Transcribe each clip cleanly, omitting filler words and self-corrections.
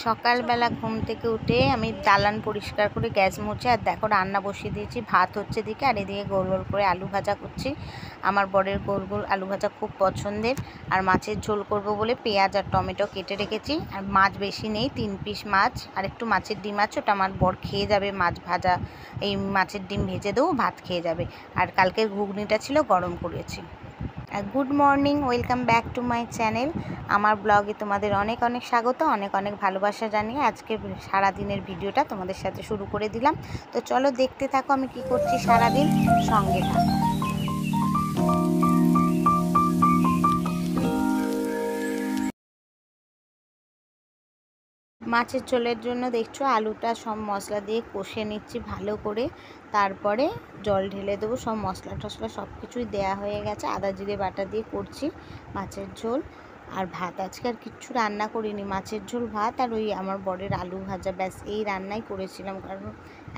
সকালবেলা ঘুম থেকে উঠে আমি দালান পরিষ্কার করে গ্যাস মুছে আর দেখো রান্না বসিয়ে দিয়েছি। ভাত হচ্ছে দিকে আর এদিকে গোল গোল করে আলু ভাজা করছি। আমার বরের গোল গোল আলু ভাজা খুব পছন্দের। আর মাছের ঝোল করব বলে পেঁয়াজ আর টমেটো কেটে রেখেছি। আর মাছ বেশি নেই, 3 পিস মাছ আর একটু মাছের ডিম আছে, ওটা আমার বর খেয়ে যাবে। মাছ ভাজা এই মাছের ডিম ভেজে দেবো, ভাত খেয়ে যাবে। আর কালকের ঘুগনিটা ছিল, গরম করেছি। Good morning, welcome back to my channel. আমার ব্লগে তোমাদের অনেক অনেক স্বাগত, অনেক অনেক ভালোবাসা জানিয়ে আজকে সারাদিনের ভিডিওটা তোমাদের সাথে শুরু করে দিলাম। তো চলো দেখতে থাকো আমি কি করছি সারাদিন, সঙ্গে থাকো। মাছের ঝোলের জন্য দেখছো আলুটা সব মশলা দিয়ে কষে নিচ্ছি ভালো করে, তারপরে জল ঢেলে দেবো। সব মশলা টশলা সব কিছুই দেওয়া হয়ে গেছে। আদা জিরে বাটা দিয়ে করছি মাছের ঝোল। আর ভাত আজকে আর কিচ্ছু রান্না করিনি, মাছের ঝোল ভাত আর ওই আমার বরের আলু ভাজা, ব্যাস এই রান্নাই করেছিলাম। কারণ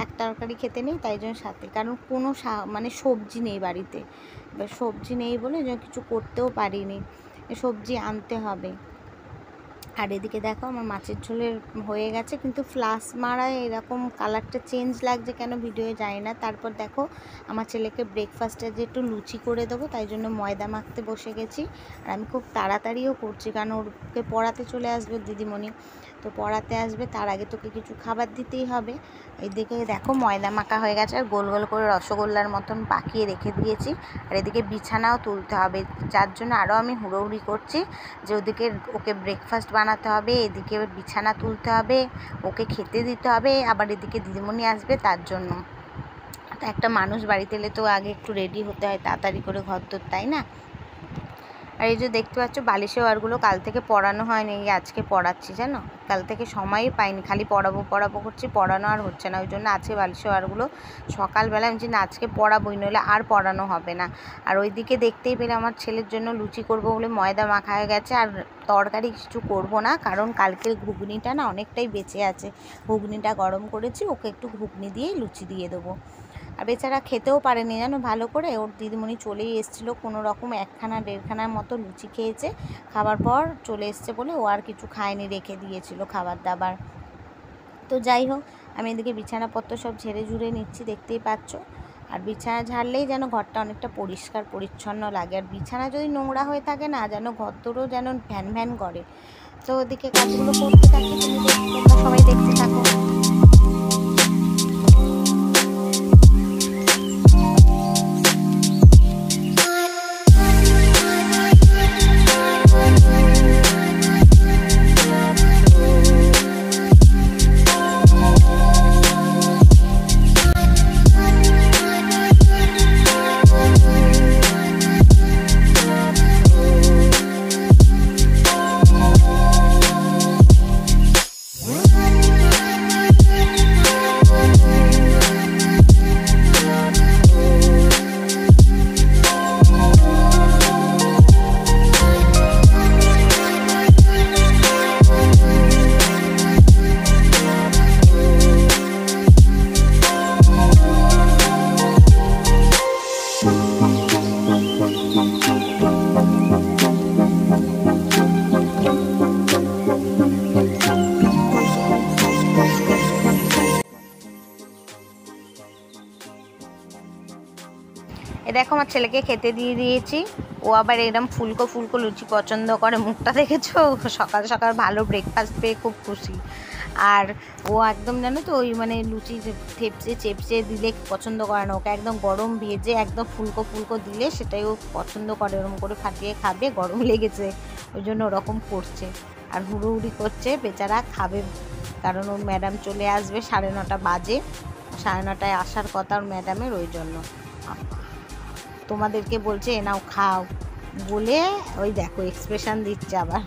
এক তরকারি খেতে নেই, তাই জন্য সাথে, কারণ কোনো মানে সবজি নেই বাড়িতে, সবজি নেই বলে কিছু করতেও পারিনি, সবজি আনতে হবে। আর এদিকে দেখো আমার মাছের ঝোলের হয়ে গেছে, কিন্তু ফ্লাশ মারায় এরকম কালারটা চেঞ্জ লাগছে কেন ভিডিওয়ে যায় না। তারপর দেখো আমার ছেলেকে ব্রেকফাস্টে যে একটু লুচি করে দেবো, তাই জন্য ময়দা মাখতে বসে গেছি। আর আমি খুব তাড়াতাড়িও করছি, কারণ ওকে পড়াতে চলে আসবে দিদিমণি, তো পড়াতে আসবে, তার আগে তোকে কিছু খাবার দিতেই হবে। এইদিকে দেখো ময়দা মাখা হয়ে গেছে আর গোল গোল করে রসগোল্লার মতন পাকিয়ে রেখে দিয়েছি। আর এদিকে বিছানাও তুলতে হবে, যার জন্য আরও আমি হুড়োহুড়ি করছি যে ওদিকে ওকে ব্রেকফাস্ট বানাতে হবে, এদিকে বিছানা তুলতে হবে, ওকে খেতে দিতে হবে, আবার এদিকে দিদিমণি আসবে, তার জন্য। একটা মানুষ বাড়িতে এলে তো আগে একটু রেডি হতে হয় তাড়াতাড়ি করে ঘরদোর, তাই না? আর এই যে দেখতে পাচ্ছ বালিশের ওয়ারগুলো কাল থেকে পড়ানো হয়নি, এই আজকে পড়াচ্ছি, জানো কাল থেকে সময়ই পাইনি, খালি পড়াবো করছি, পড়ানো আর হচ্ছে না। ওই জন্য আজকে বালিশের ওয়ারগুলো সকালবেলা আমি না আজকে পড়াবোই, নইলে আর পড়ানো হবে না। আর ওইদিকে দেখতেই পেলে আমার ছেলের জন্য লুচি করব বলে ময়দা মাখা হয়ে গেছে। আর তরকারি কিছু করব না, কারণ কালকের ঘুগনিটা না অনেকটাই বেঁচে আছে, ঘুগনিটা গরম করেছি, ওকে একটু ঘুগনি দিয়ে লুচি দিয়ে দেবো। আর বেচারা খেতেও পারেনি জানো ভালো করে, ওর দিদিমণি চলেই এসেছিলো, কোনো রকম 1-1.5খানার মতো লুচি খেয়েছে, খাবার পর চলে এসছে বলে ও আর কিছু খায়নি, রেখে দিয়েছিল খাবার দাবার। তো যাই হোক, আমি এদিকে বিছানাপত্র সব ঝেড়ে ঝুড়ে নিচ্ছি, দেখতেই পাচ্ছ। আর বিছানা ঝাড়লেই যেন ঘরটা অনেকটা পরিষ্কার পরিচ্ছন্ন লাগে, আর বিছানা যদি নোংরা হয়ে থাকে না, যেন ঘরদোরও যেন ভ্যান ভ্যান করে। তো ওদিকে কাজগুলো করতে থাকি, তোমরা সবাই দেখতে থাকো। দেখো আমার ছেলেকে খেতে দিয়ে দিয়েছি, ও আবার এরকম ফুলকো ফুলকো লুচি পছন্দ করে, মুখটা দেখেছো, সকাল সকাল ভালো ব্রেকফাস্ট পেয়ে খুব খুশি। আর ও একদম জানো তো ওই মানে লুচি থেপসে চেপসে দিলে পছন্দ করে না, ওকে একদম গরম ভেজে একদম ফুলকো ফুলকো দিলে সেটাই ও পছন্দ করে, ওরকম করে ফাটিয়ে খাবে, গরম লেগেছে ওই জন্য ওরকম করছে। আর হুড়োহুড়ি করছে, বেচারা খাবে, কারণ ওর ম্যাডাম চলে আসবে 9:30 বাজে, 9:30টায় আসার কথা ওর ম্যাডামের, ওই জন্য তোমাদেরকে বলছে এ নাও খাও বলে, ওই দেখো এক্সপ্রেশন দিচ্ছে আবার।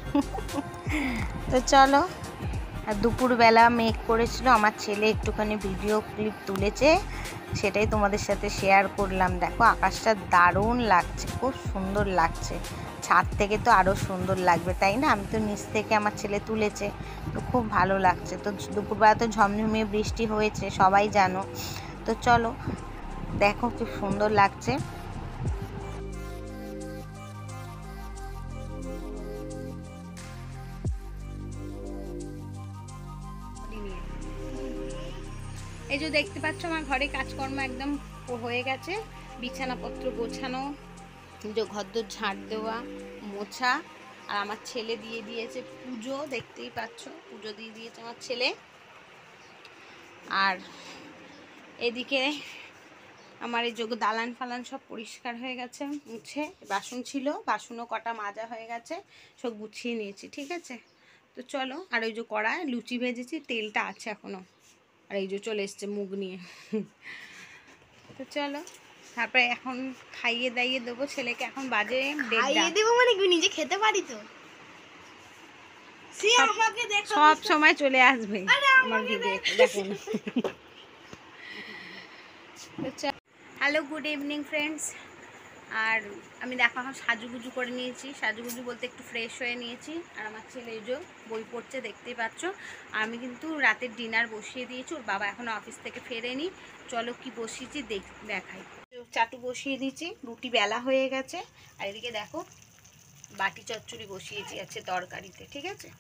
তো চলো, আর দুপুরবেলা মেঘ করেছিল, আমার ছেলে একটুখানি ভিডিও ক্লিপ তুলেছে, সেটাই তোমাদের সাথে শেয়ার করলাম। দেখো আকাশটা দারুণ লাগছে, খুব সুন্দর লাগছে, ছাদ থেকে তো আরও সুন্দর লাগবে, তাই না? আমি তো নিচ থেকে আমার ছেলে তুলেছে, তো খুব ভালো লাগছে। তো দুপুরবেলা তো ঝমঝমিয়ে বৃষ্টি হয়েছে, সবাই জানো। তো চলো দেখো কি সুন্দর লাগছে। এই যে দেখতে পাচ্ছ আমার ঘরে কাজকর্ম একদম হয়ে গেছে, বিছানাপত্র গোছানো, যে ঘরদোর ঝাড় দেওয়া, মোছা। আর আমার ছেলে দিয়ে দিয়েছে পুজো, দেখতেই পাচ্ছ পুজো দিয়ে দিয়েছে আমার ছেলে। আর এদিকে আমার এই যোগ দালান ফালান সব পরিষ্কার হয়ে গেছে মুছে, বাসন ছিল বাসনও কটা মাজা হয়ে গেছে, সব গুছিয়ে নিয়েছি। ঠিক আছে, তো চলো। আর ওই যে কড়ায় লুচি ভেজেছি, তেলটা আছে এখনো। আর এই যে চলে এসছে মুগ নিয়ে। তো চলো, তারপরে এখন খাইয়ে দাইয়ে দেবো ছেলেকে। এখন বাজে খাইয়ে দেবো মানে কি, নিজে খেতে পারি তো? সব সময় চলে আসবে আমার ভিডিও দেখুন। Hello, good evening friends. আর আমি দেখো এখন সাজুগুজু করে নিয়েছি, সাজুগুজু বলতে একটু ফ্রেশ হয়ে নিয়েছি। আর আমার ছেলে এই যে বই পড়ছে, দেখতেই পাচ্ছ। আর আমি কিন্তু রাতের ডিনার বসিয়ে দিয়েছি, ওর বাবা এখনও অফিস থেকে ফেরেনি। চলো কি বসিয়েছি দেখাই। চাটু বসিয়ে দিয়েছি, রুটি বেলা হয়ে গেছে। আর এদিকে দেখো বাটি চচ্চড়ি বসিয়েছি আছে তরকারিতে। ঠিক আছে,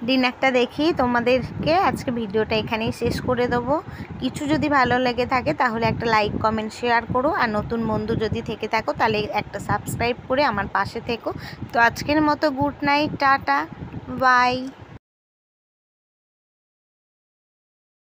ডিনারটা দেখি তোমাদেরকে আজকে ভিডিওটা এখানেই শেষ করে দেবো। কিছু যদি ভালো লেগে থাকে তাহলে একটা লাইক কমেন্ট শেয়ার করো। আর নতুন বন্ধু যদি থেকে থাকো তাহলে একটা সাবস্ক্রাইব করে আমার পাশে থেকো। তো আজকের মতো গুড নাইট, টাটা, বাই।